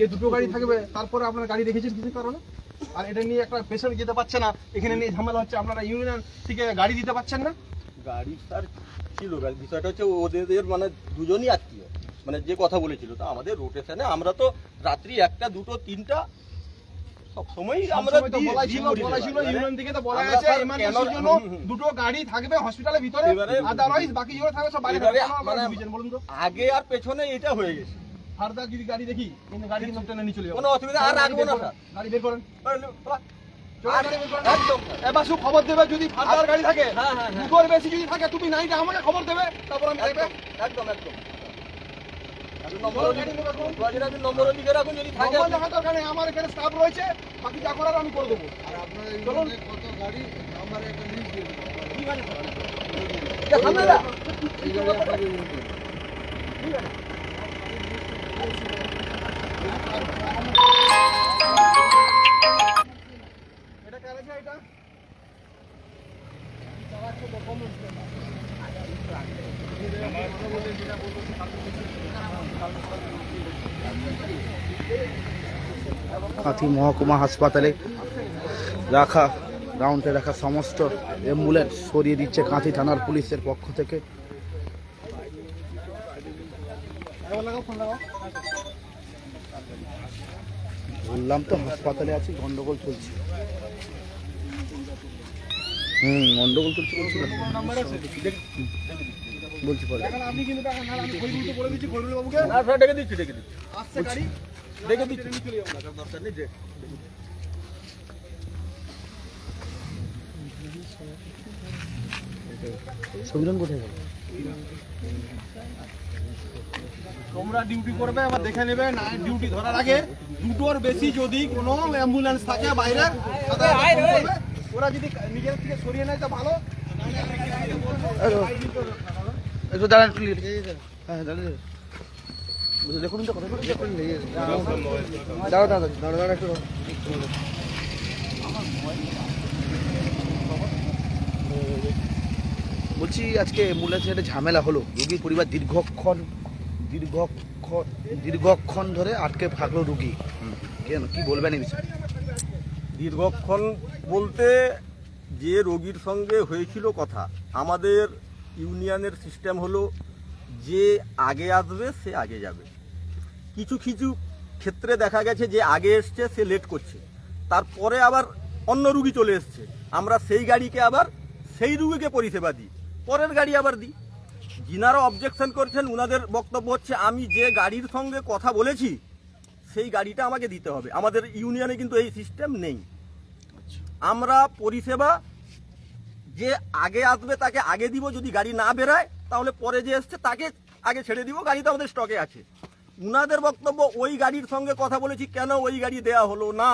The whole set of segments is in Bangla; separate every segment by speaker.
Speaker 1: যে দুটো গাড়ি থাকবে তারপরে আপনার গাড়ি রেখেছেন কিছু কারণে, আর এটা নিয়ে একটা পেশেন্ট যেতে পারছে না, এখানে নিয়ে ঝামেলা হচ্ছে, আপনারা ইউনিয়ন থেকে গাড়ি দিতে পারছেন না।
Speaker 2: গাড়ি স্যার ছিল, বিষয়টা হচ্ছে ওদের মানে দুজনই আত্মীয়, মানে যে কথা বলেছিল তো আমাদের রোটেশনে আমরা তো রাত্রি 1টা 2টো 3টা সব সময় আমরা
Speaker 1: তো বলা ছিল ইউনিয়ন থেকে তো বলা আছে এমার্জেন্সির জন্য দুটো গাড়ি থাকবে হসপিটালের ভিতরে, আদারওয়াইজ বাকি যেগুলো থাকবে সব বাইরে
Speaker 2: মানে
Speaker 1: বলুন তো
Speaker 2: আগে আর পেছনে এটা হয়ে গেছে।
Speaker 1: ফার্দার যদি গাড়ি দেখি কিন্তু গাড়ি কিন্তু টেনে নিয়ে চলে যাবে,
Speaker 2: কোনো অসুবিধা আর রাখবো না স্যার,
Speaker 1: গাড়ি বের করেন একদম। এবার শুধু খবর দেবে যদি ফার্দার গাড়ি থাকে, দুটোর বেশি যদি থাকে তুমি নাইটা আমাকে খবর দেবে, তারপর আমি দেখবে।
Speaker 2: একদম একদম নম্বর লিখে রাখুন যদি থাকে।
Speaker 1: আমার এখানে স্টাফ রয়েছে, বাকি যা করার আমি করে দেবো।
Speaker 3: আর আপনাদের কত গাড়ি আমার একটা লিস্ট দিয়ে দেবেন।
Speaker 1: ঠিক আছে
Speaker 3: এই গাড়ি আপনাকে বলতে হবে।
Speaker 1: ঠিক আছে। এটা কার আছে এটা?
Speaker 4: কাঁথি মহকুমা হাসপাতালে রাখা গ্রাউন্ডে রাখা সমস্ত অ্যাম্বুলেন্স সরিয়ে দিচ্ছে কাঁথি থানার পুলিশের পক্ষ থেকে। বললাম তো হাসপাতালে আছি, গন্ডগোল চলছে। গন্ডগোল চলছে বলছি পরে।
Speaker 1: আপনি কিন্তু টাকা না, আমি খৈরুল তো বলে দিচ্ছি, খৈরুল বাবুকে
Speaker 2: না স্যার ডেকে দিচ্ছি
Speaker 1: আসছে গাড়ি
Speaker 2: ডেকে দিচ্ছি।
Speaker 1: চলে যাবো না,
Speaker 2: দরকার নেই যে
Speaker 4: সুবিধান কোথায় গেল?
Speaker 1: তোমরা ডিউটি করবে, আবার দেখে নেবে না ডিউটি ধরার আগে দুটোর বেশি যদি কোনো অ্যাম্বুলেন্স থাকে বাইরে, ওরা যদি নিজের থেকে সরিয়ে নেয় তো ভালো।
Speaker 4: একটু দাঁড়ান, হ্যাঁ দাঁড়িয়ে দেখুন তো কথা দাঁড়া দাঁড়া দাঁড়া দাঁড়া একটু বলছি আজকে অ্যাম্বুলেন্সে একটা ঝামেলা হলো, রুগীর পরিবার দীর্ঘক্ষণ ধরে আটকে থাকলো রুগী। কেন, কি বলবেন এই বিষয়ে?
Speaker 2: দীর্ঘক্ষণ বলতে যে রোগীর সঙ্গে হয়েছিল কথা, আমাদের ইউনিয়নের সিস্টেম হলো যে আগে আসবে সে আগে যাবে। কিছু কিছু ক্ষেত্রে দেখা গেছে যে আগে এসছে সে লেট করছে, তারপরে আবার অন্য রুগী চলে এসছে, আমরা সেই গাড়িকে আবার সেই রুগীকে পরিষেবা দিই, পরের গাড়ি আবার দিই। যিনারা অবজেকশন করছেন উনাদের বক্তব্য হচ্ছে আমি যে গাড়ির সঙ্গে কথা বলেছি সেই গাড়িটা আমাকে দিতে হবে। আমাদের ইউনিয়নে কিন্তু এই সিস্টেম নেই। আমরা পরিষেবা যে আগে আসবে তাকে আগে দিব, যদি গাড়ি না বেরায় তাহলে পরে যে এসছে তাকে আগে ছেড়ে দিব, গাড়ি তো আমাদের স্টকে আছে। উনাদের বক্তব্য ওই গাড়ির সঙ্গে কথা বলেছি, কেন ওই গাড়ি দেয়া হলো না?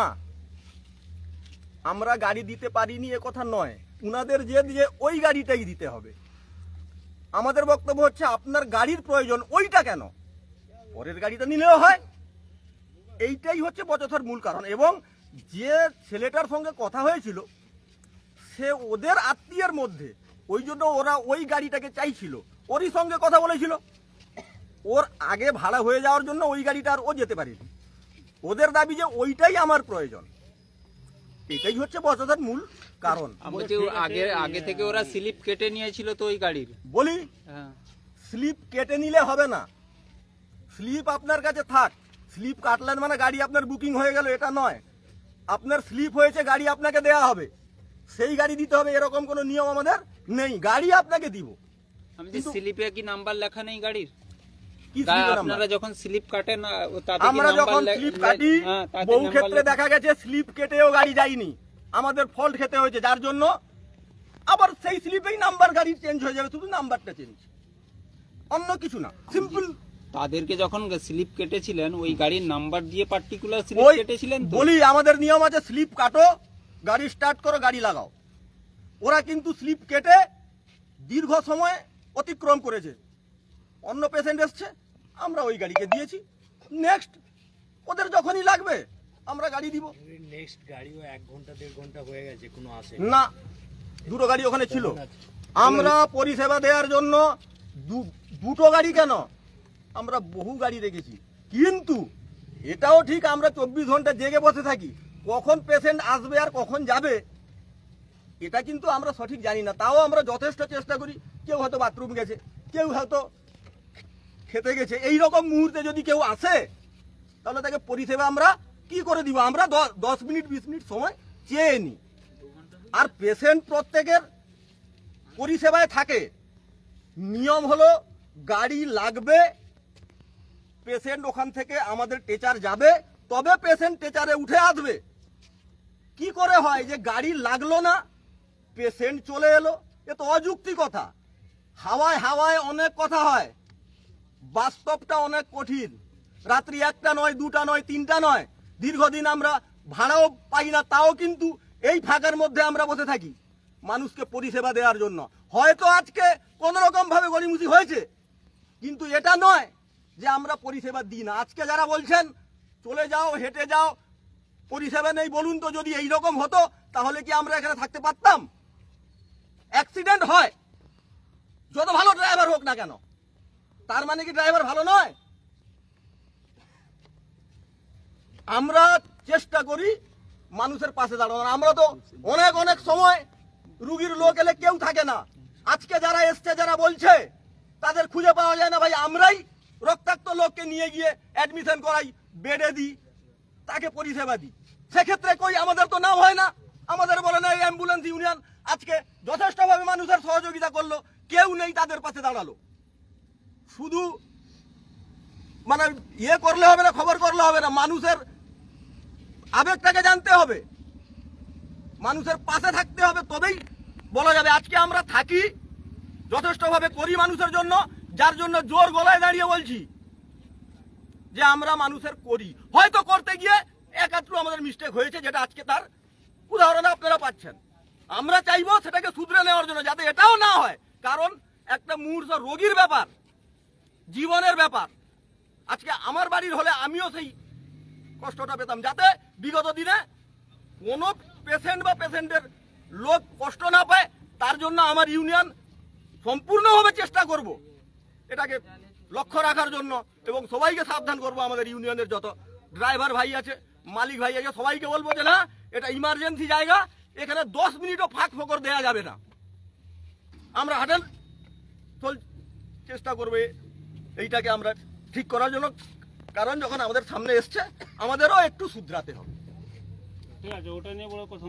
Speaker 2: আমরা গাড়ি দিতে পারিনি এ কথা নয়, উনাদের যে ওই গাড়িটাই দিতে হবে। আমাদের বক্তব্য হচ্ছে আপনার গাড়ির প্রয়োজন, ওইটা কেন? পরের গাড়িটা নিলেও হয়। এইটাই হচ্ছে বচসার মূল কারণ। এবং যে ছেলেটার সঙ্গে কথা হয়েছিল সে ওদের আত্মীয়ের মধ্যে, ওই জন্য ওরা ওই গাড়িটাকে চাইছিল, ওরই সঙ্গে কথা বলেছিল। ওর আগে ভাড়া হয়ে যাওয়ার জন্য ওই গাড়িটা আর ও যেতে পারেনি। ওদের দাবি যে ওইটাই আমার প্রয়োজন। এটাই হচ্ছে বচসার মূল কারণ।
Speaker 5: আগে থেকে ওরা স্লিপ কেটে নিয়েছিল তো ওই গাড়ির।
Speaker 2: বলি স্লিপ কেটে নিলে হবে না, স্লিপ আপনার কাছে থাক, স্লিপ কাটলেন মানে গাড়ি আপনার বুকিং হয়ে গেল এটা নয়। আপনার স্লিপ হয়েছে, গাড়ি আপনাকে দেয়া হবে, সেই গাড়ি দিতে হবে এরকম কোনো নিয়ম আমাদের নেই। গাড়ি আপনাকে দিব।
Speaker 5: আমি যে স্লিপে কি নাম্বার লেখা নেই গাড়ির?
Speaker 2: কি স্লিপের নাম্বার?
Speaker 5: আপনারা যখন স্লিপ কাটেন তাতে কি
Speaker 2: আমরা যখন স্লিপ কাটি, বহু ক্ষেত্রে দেখা গেছে স্লিপ কেটেও গাড়ি যায়নি, আমাদের ফল্ট খেতে হয়েছে, যার জন্য আবার সেই স্লিপেই নাম্বার গাড়ি চেঞ্জ হয়ে যাবে, শুধু নাম্বারটা চেঞ্জ, অন্য কিছু না, সিম্পল।
Speaker 5: তাদেরকে যখন স্লিপ কেটেছিলেন ওই গাড়ির নাম্বার দিয়ে পার্টিকুলার স্লিপ কেটেছিলেন তো?
Speaker 2: বলি আমাদের নিয়ম আছে, স্লিপ কাটো, গাড়ি স্টার্ট করো, গাড়ি লাগাও। ওরা কিন্তু স্লিপ কেটে দীর্ঘ সময় অতিক্রম করেছে, অন্য পেশেন্ট এসছে, আমরা ওই গাড়িকে দিয়েছি। নেক্সট ওদের যখনই লাগবে আমরা গাড়ি দিব।
Speaker 6: নেক্সট গাড়িও 1 ঘন্টা 1.5 ঘন্টা হয়ে গেছে, কোনো আসে
Speaker 2: না, দুটো গাড়ি ওখানে ছিল। আমরা পরিষেবা দেওয়ার জন্য দুটো গাড়ি কেন, আমরা বহু গাড়ি দেখেছি, কিন্তু এটাও ঠিক আমরা 24 ঘন্টা জেগে বসে থাকি, কখন পেশেন্ট আসবে আর কখন যাবে এটা কিন্তু আমরা সঠিক জানি না। তাও আমরা যথেষ্ট চেষ্টা করি। কেউ হয়তো বাথরুম গেছে, কেউ হয়তো খেতে গেছে, এই রকম মুহূর্তে যদি কেউ আসে তাহলে তাকে পরিষেবা আমরা কি করে দিব? আমরা 10 মিনিট 20 মিনিট সময় চেয়ে নিই। আর পেশেন্ট প্রত্যেকের পরিষেবায় থাকে, নিয়ম হলো গাড়ি লাগবে, পেশেন্ট ওখান থেকে আমাদের টেচার যাবে, তবে পেশেন্ট টেচারে উঠে আসবে। কি করে হয় যে গাড়ি লাগলো না, পেশেন্ট চলে এলো? এ তো অযুক্তি কথা। হাওয়ায় হাওয়ায় অনেক কথা হয়, বাস্তবটা অনেক কঠিন। রাত্রি 1টা নয়, 2টা নয়, 3টা নয়, দীর্ঘদিন আমরা ভাড়াও পাই না, তাও কিন্তু এই ফাঁকার মধ্যে আমরা বসে থাকি মানুষকে পরিষেবা দেওয়ার জন্য। হয়তো আজকে কোন রকম ভাবে গড়িমুচি হয়েছে, কিন্তু এটা নয় যে আমরা পরিষেবা দিই না। আজকে যারা বলছেন চলে যাও, হেঁটে যাও, পরিষেবা নেই, বলুন তো যদি এই রকম হতো তাহলে কি আমরা এখানে থাকতে পারতাম? অ্যাক্সিডেন্ট হয়, যত ভালো ড্রাইভার হোক না কেন, তার মানে কি ড্রাইভার ভালো নয়? আমরা চেষ্টা করি মানুষের পাশে দাঁড়ানোর। আমরা তো অনেক অনেক সময় রুগীর লোক এলে কেউ থাকে না, আজকে যারা এসছে, যারা বলছে তাদের খুঁজে পাওয়া যায় না। ভাই আমরাই রক্তাক্ত লোককে নিয়ে গিয়ে অ্যাডমিশন করাই, বেডে দিই, তাকে পরিষেবা দিই। সেক্ষেত্রে কই আমাদের তো নাও হয় না, আমাদের বলে না এই অ্যাম্বুলেন্স ইউনিয়ন আজকে যথেষ্টভাবে মানুষের সহযোগিতা করলো, কেউ নেই তাদের পাশে দাঁড়ালো। শুধু মানে ইয়ে করলে হবে না, খবর করলে হবে না, মানুষের আবেগটাকে জানতে হবে, মানুষের পাশে থাকতে হবে, তবেই বলা যাবে। আজকে আমরা থাকি, যথেষ্টভাবে করি মানুষের জন্য, যার জন্য জোর গলায় দাঁড়িয়ে বলছি যে আমরা মানুষের করি। হয়তো করতে গিয়ে একাত্র আমাদের মিস্টেক হয়েছে, যেটা আজকে তার উদাহরণ আপনারা পাচ্ছেন। আমরা চাইবো সেটাকে শুধরে নেওয়ার জন্য, যাতে এটাও না হয়। কারণ একটা মুহূর্ত রোগীর ব্যাপার, জীবনের ব্যাপার। আজকে আমার বাড়ির হলে আমিও সেই কষ্টটা পেতাম, যাতে বিগত দিনে কোনো পেশেন্ট বা পেশেন্টের লোক কষ্ট না পায়, তার জন্য আমার ইউনিয়ন সম্পূর্ণভাবে চেষ্টা করব এটাকে লক্ষ্য রাখার জন্য, এবং সবাইকে সাবধান করব। আমাদের ইউনিয়নের যত ড্রাইভার ভাই আছে, মালিক ভাই আছে, সবাইকে বলবো যে না, এটা ইমার্জেন্সি জায়গা, এখানে 10 মিনিটও ফাঁক ফোকর দেওয়া যাবে না। আমরা হাঁটেন চেষ্টা করবে এইটাকে আমরা ঠিক করার জন্য, কারণ যখন আমাদের সামনে এসছে আমাদেরও একটু শুধরাতে হবে।
Speaker 5: ঠিক আছে, ওটা নিয়ে বড় কথা